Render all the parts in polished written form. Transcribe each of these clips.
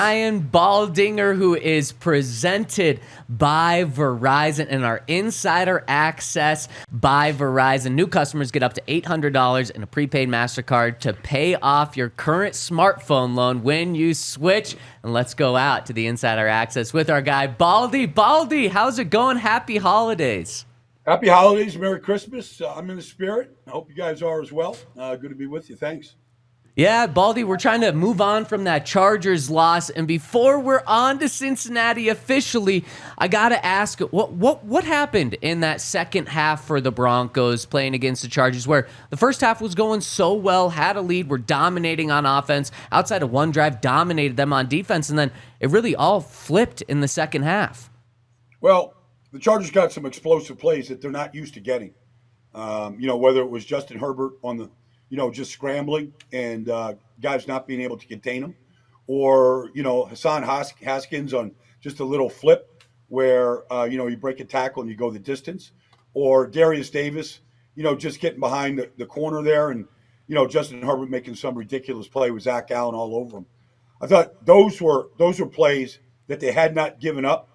Ryan Baldinger, who is presented by Verizon and our insider access by Verizon. New customers get up to $800 in a prepaid MasterCard to pay off your current smartphone loan when you switch. And let's go out to the insider access with our guy, Baldy. Baldy, how's it going? Happy holidays. Happy holidays, Merry Christmas. I'm in the spirit. I hope you guys are as well. Good to be with you. Thanks. Yeah, Baldy, we're trying to move on from that Chargers loss, and before we're on to Cincinnati officially, I gotta ask, what happened in that second half for the Broncos playing against the Chargers, where the first half was going so well, had a lead, were dominating on offense, outside of one drive, dominated them on defense, and then it really all flipped in the second half. Well, the Chargers got some explosive plays that they're not used to getting. Whether it was Justin Herbert on the just scrambling and guys not being able to contain him, or Hassan Haskins on just a little flip where you break a tackle and you go the distance, or Darius Davis, just getting behind the corner there, and Justin Herbert making some ridiculous play with Zach Allen all over him. I thought those were plays that they had not given up,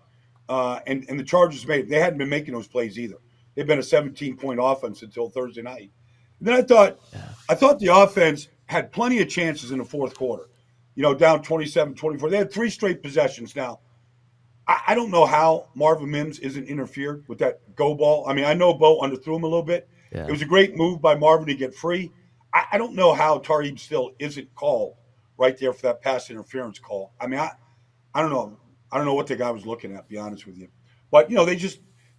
and the Chargers they hadn't been making those plays either. They've been a 17-point offense until Thursday night. And then I thought the offense had plenty of chances in the fourth quarter, down 27-24. They had three straight possessions. Now, I don't know how Marvin Mims isn't interfered with that go ball. I mean, I know Bo underthrew him a little bit. Yeah. It was a great move by Marvin to get free. I don't know how Tariq still isn't called right there for that pass interference call. I mean, I don't know. I don't know what the guy was looking at, to be honest with you. But,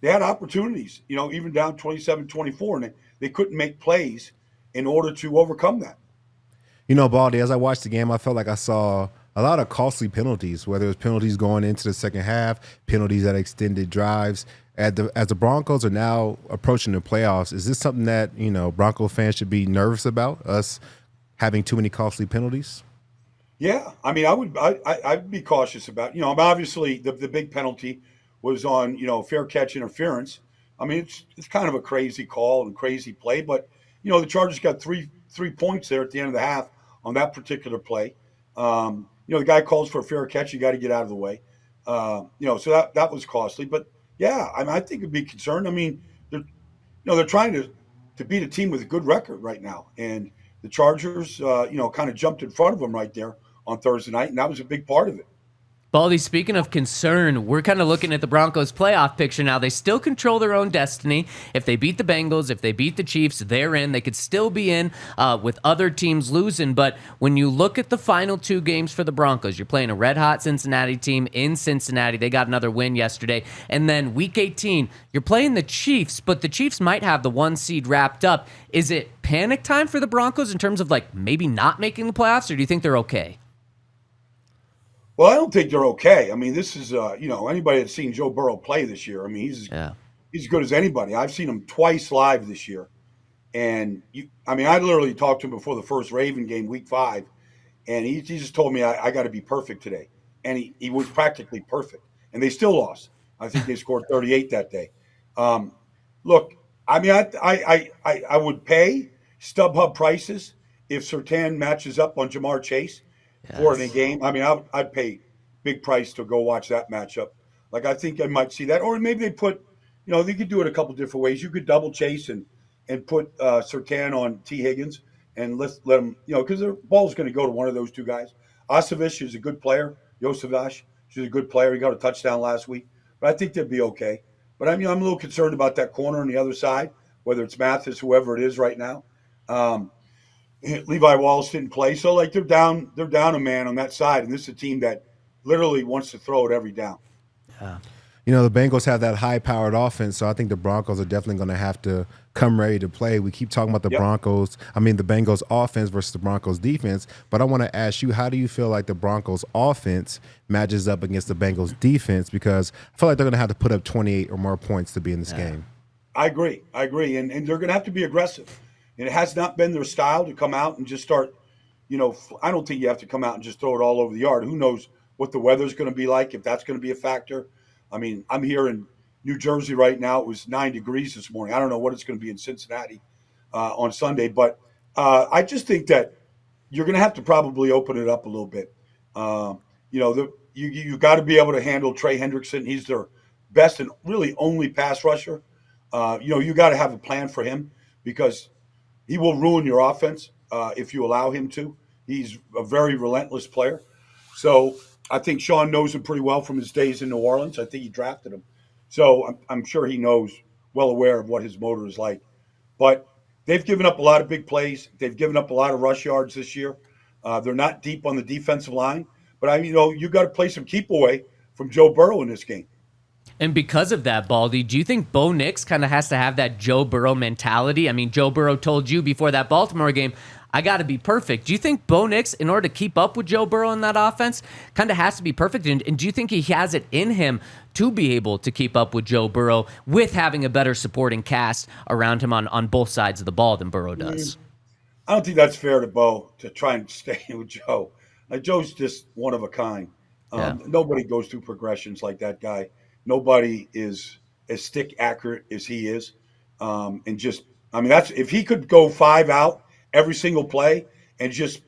they had opportunities, even down 27-24, and they couldn't make plays in order to overcome that. Baldy, as I watched the game, I felt like I saw a lot of costly penalties, whether it was penalties going into the second half, penalties that extended drives. As the Broncos are now approaching the playoffs, is this something that, Bronco fans should be nervous about, us having too many costly penalties? Yeah, I mean, I'd be cautious about, obviously the big penalty was on, fair catch interference. I mean, it's kind of a crazy call and crazy play, but, the Chargers got three points there at the end of the half on that particular play. The guy calls for a fair catch, you got to get out of the way. So that was costly. But, yeah, I mean, I think it'd be concerned. I mean, they're trying to beat a team with a good record right now. And the Chargers, kind of jumped in front of them right there on Thursday night, and that was a big part of it. Baldy, speaking of concern, we're kind of looking at the Broncos' playoff picture now. They still control their own destiny. If they beat the Bengals, if they beat the Chiefs, they're in. They could still be in with other teams losing. But when you look at the final two games for the Broncos, you're playing a red-hot Cincinnati team in Cincinnati. They got another win yesterday. And then Week 18, you're playing the Chiefs, but the Chiefs might have the one seed wrapped up. Is it panic time for the Broncos in terms of maybe not making the playoffs, or do you think they're okay? Well, I don't think they're okay. I mean, this is, anybody that's seen Joe Burrow play this year, I mean, he's as good as anybody. I've seen him twice live this year. And, I literally talked to him before the first Raven game, Week 5, and he just told me, I got to be perfect today. And he was practically perfect. And they still lost. I think they scored 38 that day. Look, I mean, I would pay StubHub prices if Surtain matches up on Jamar Chase. Yes. For a game. I mean, I'd pay big price to go watch that matchup. I think I might see that. Or maybe they put, they could do it a couple different ways. You could double chase and put Surtain on T. Higgins and let them, because the ball's going to go to one of those two guys. Osavich is a good player. Josavash, she's a good player. He got a touchdown last week. But I think they'd be okay. But I'm a little concerned about that corner on the other side, whether it's Mathis, whoever it is right now. Levi Wallace didn't play, so they're down a man on that side, and this is a team that literally wants to throw it every down. Yeah. The Bengals have that high-powered offense, so I think the Broncos are definitely going to have to come ready to play. We keep talking about the Bengals offense versus the Broncos defense, but I want to ask you, how do you feel like the Broncos offense matches up against the Bengals defense? Because I feel like they're going to have to put up 28 or more points to be in this game. I agree, and they're going to have to be aggressive. And it has not been their style to come out and just start, I don't think you have to come out and just throw it all over the yard. Who knows what the weather's going to be like, if that's going to be a factor. I mean, I'm here in New Jersey right now. It was 9 degrees this morning. I don't know what it's going to be in Cincinnati on Sunday. But I just think that you're going to have to probably open it up a little bit. you got to be able to handle Trey Hendrickson. He's their best and really only pass rusher. You got to have a plan for him because he will ruin your offense if you allow him to. He's a very relentless player. So I think Sean knows him pretty well from his days in New Orleans. I think he drafted him. So I'm sure he knows, well aware of what his motor is like. But they've given up a lot of big plays. They've given up a lot of rush yards this year. They're not deep on the defensive line. But, you got to play some keep away from Joe Burrow in this game. And because of that, Baldy, do you think Bo Nix kind of has to have that Joe Burrow mentality? I mean, Joe Burrow told you before that Baltimore game, I got to be perfect. Do you think Bo Nix, in order to keep up with Joe Burrow in that offense, kind of has to be perfect? And do you think he has it in him to be able to keep up with Joe Burrow with having a better supporting cast around him on both sides of the ball than Burrow does? I don't think that's fair to Bo to try and stay with Joe. Joe's just one of a kind. Nobody goes through progressions like that guy. Nobody is as stick accurate as he is. That's if he could go 5 out every single play and just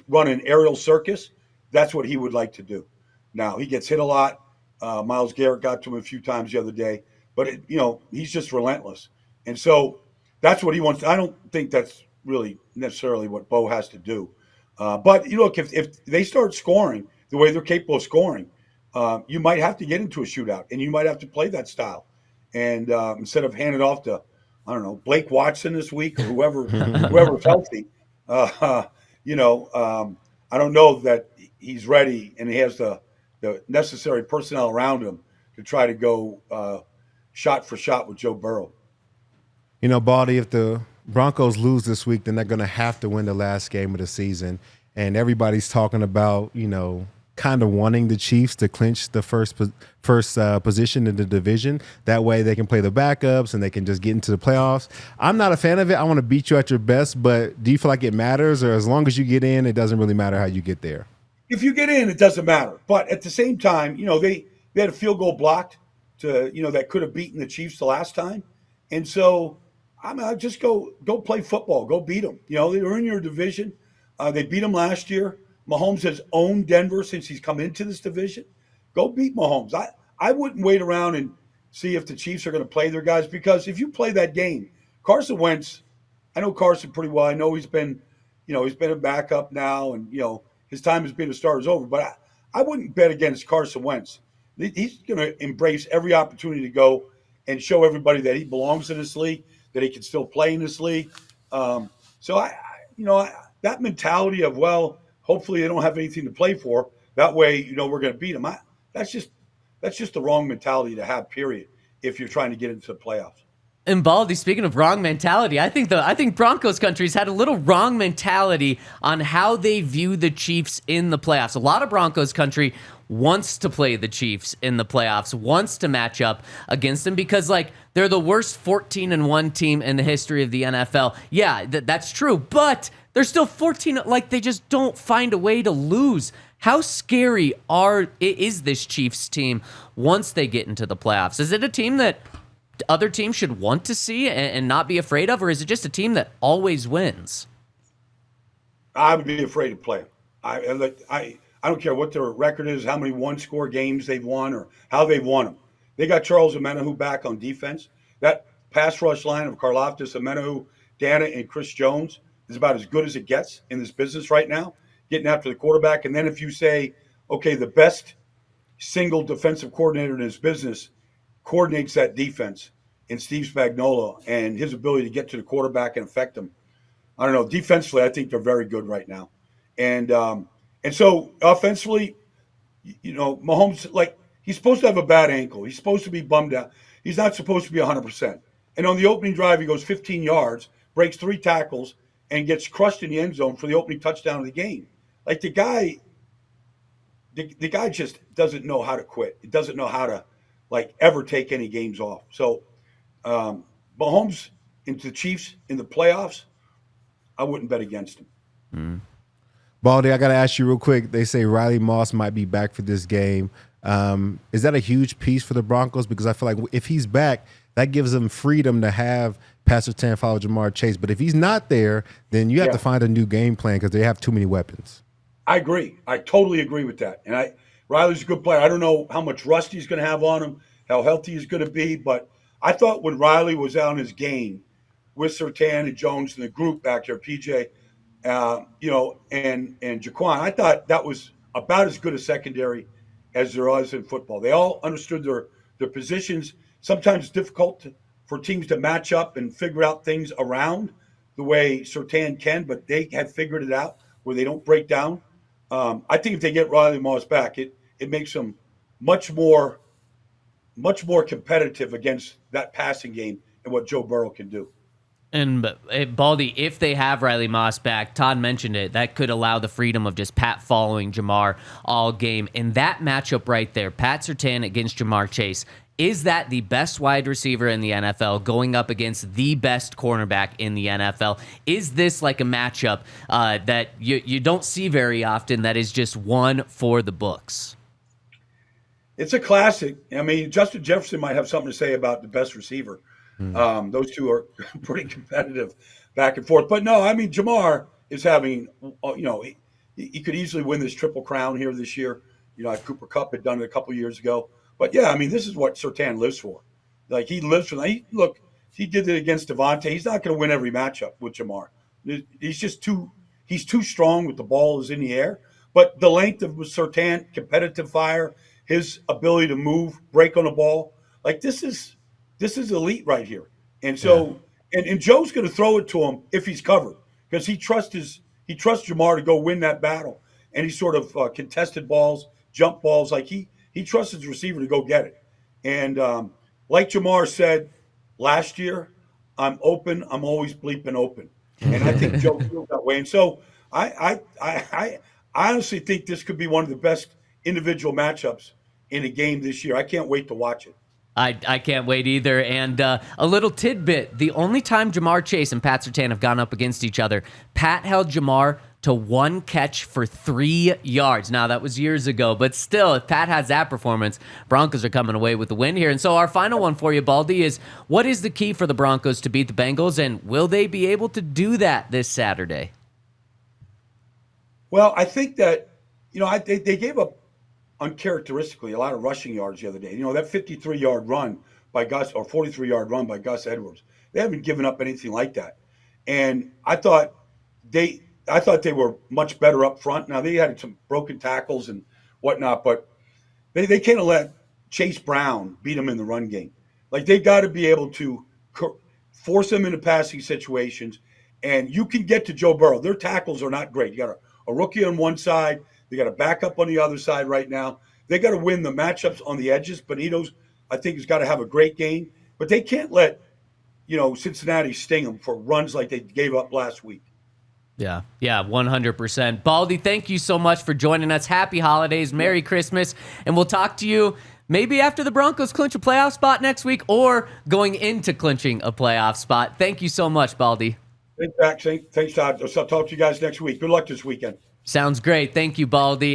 run an aerial circus, that's what he would like to do. Now, he gets hit a lot. Myles Garrett got to him a few times the other day, but he's just relentless. And so that's what he wants. I don't think that's really necessarily what Bo has to do. But look, if they start scoring the way they're capable of scoring, you might have to get into a shootout, and you might have to play that style. And instead of handing off to, I don't know, Blake Watson this week or whoever's healthy, I don't know that he's ready and he has the necessary personnel around him to try to go shot for shot with Joe Burrow. Baldy, if the Broncos lose this week, then they're going to have to win the last game of the season. And everybody's talking about, kind of wanting the Chiefs to clinch the first position in the division. That way they can play the backups and they can just get into the playoffs. I'm not a fan of it. I want to beat you at your best, but do you feel like it matters? Or as long as you get in, it doesn't really matter how you get there? If you get in, it doesn't matter. But at the same time, they had a field goal blocked to, that could have beaten the Chiefs the last time. And so I'd just go play football. Go beat them. They're in your division. They beat them last year. Mahomes has owned Denver since he's come into this division. Go beat Mahomes. I wouldn't wait around and see if the Chiefs are going to play their guys, because if you play that game, Carson Wentz, I know Carson pretty well. I know he's been a backup now, and his time as being a starter is over. But I wouldn't bet against Carson Wentz. He's going to embrace every opportunity to go and show everybody that he belongs in this league, that he can still play in this league. So that mentality of, well, hopefully they don't have anything to play for. That way, we're going to beat them. That's just the wrong mentality to have, period, if you're trying to get into the playoffs. And Baldy, speaking of wrong mentality, I think Broncos country's had a little wrong mentality on how they view the Chiefs in the playoffs. A lot of Broncos country wants to play the Chiefs in the playoffs, wants to match up against them because, they're the worst 14-1 team in the history of the NFL. Yeah, that's true, but they're still 14. They just don't find a way to lose. How scary is this Chiefs team once they get into the playoffs? Is it a team that other teams should want to see and not be afraid of, or is it just a team that always wins? I would be afraid to play them. I don't care what their record is, how many one-score games they've won, or how they've won them. They got Charles Omenihu back on defense. That pass rush line of Karlaftis, Omenihu, Dana, and Chris Jones is about as good as it gets in this business right now, getting after the quarterback. And then if you say, okay, the best single defensive coordinator in his business coordinates that defense in Steve Spagnuolo and his ability to get to the quarterback and affect him. I don't know. Defensively, I think they're very good right now. And so offensively, Mahomes, he's supposed to have a bad ankle. He's supposed to be bummed out. He's not supposed to be 100%. And on the opening drive, he goes 15 yards, breaks 3 tackles, and gets crushed in the end zone for the opening touchdown of the game. The guy just doesn't know how to quit. He doesn't know how to ever take any games off. So Mahomes into the Chiefs in the playoffs, I wouldn't bet against him. Mm. Baldy, I got to ask you real quick. They say Riley Moss might be back for this game. Is that a huge piece for the Broncos? Because I feel like if he's back, that gives them freedom to have Pat Surtain follow Jamar Chase. But if he's not there, then you have to find a new game plan because they have too many weapons. I agree. I totally agree with that. And Riley's a good player. I don't know how much rust he's going to have on him, how healthy he's going to be, but I thought when Riley was on his game with Surtain and Jones and the group back there, PJ, and Jaquan, I thought that was about as good a secondary as there was in football. They all understood their positions. Sometimes it's difficult for teams to match up and figure out things around the way Surtain can, but they have figured it out where they don't break down. I think if they get Riley Moss back, it makes them much more competitive against that passing game and what Joe Burrow can do. And Baldy, if they have Riley Moss back, Todd mentioned it, that could allow the freedom of just Pat following Jamar all game. And that matchup right there, Pat Surtain against Jamar Chase, is that the best wide receiver in the NFL going up against the best cornerback in the NFL? Is this like a matchup that you don't see very often that is just one for the books? It's a classic. I mean, Justin Jefferson might have something to say about the best receiver. Those two are pretty competitive back and forth. But no, I mean, Jamar is having, he could easily win this Triple Crown here this year. Cooper Kupp had done it a couple of years ago. But yeah, I mean, this is what Surtain lives for. Like, he lives for that. Look, he did it against Devontae. He's not going to win every matchup with Jamar. He's just too strong with the ball is in the air. But the length of Surtain, competitive fire, his ability to move, break on the ball, like this is elite right here. And so, and Joe's going to throw it to him if he's covered because he trusts Jamar to go win that battle. And he sort of contested balls, jump balls, like he trusts his receiver to go get it. And like Jamar said last year, I'm open. I'm always bleeping open. And I think Joe feels that way. And so I honestly think this could be one of the best individual matchups in a game this year. I can't wait to watch it. I can't wait either. And a little tidbit, the only time Jamar Chase and Pat Surtain have gone up against each other, Pat held Jamar to one catch for 3 yards. Now, that was years ago, but still, if Pat has that performance, Broncos are coming away with the win here. And so our final one for you, Baldy, is what is the key for the Broncos to beat the Bengals, and will they be able to do that this Saturday? Well, I think that, they gave up uncharacteristically a lot of rushing yards the other day. That 53-yard run by Gus or 43-yard run by Gus Edwards, they haven't given up anything like that. And I thought they were much better up front. Now, they had some broken tackles and whatnot, but they can't let Chase Brown beat them in the run game. Like, they've got to be able to force them into passing situations, and you can get to Joe Burrow. Their tackles are not great. You got a rookie on one side. They got a backup on the other side right now. They got to win the matchups on the edges. Benito's, I think, has got to have a great game, but they can't let, Cincinnati sting them for runs like they gave up last week. Yeah, 100%. Baldy, thank you so much for joining us. Happy holidays, Merry Christmas, and we'll talk to you maybe after the Broncos clinch a playoff spot next week or going into clinching a playoff spot. Thanks so much, Baldy. Thanks, Todd. I'll talk to you guys next week. Good luck this weekend. Sounds great. Thank you, Baldy.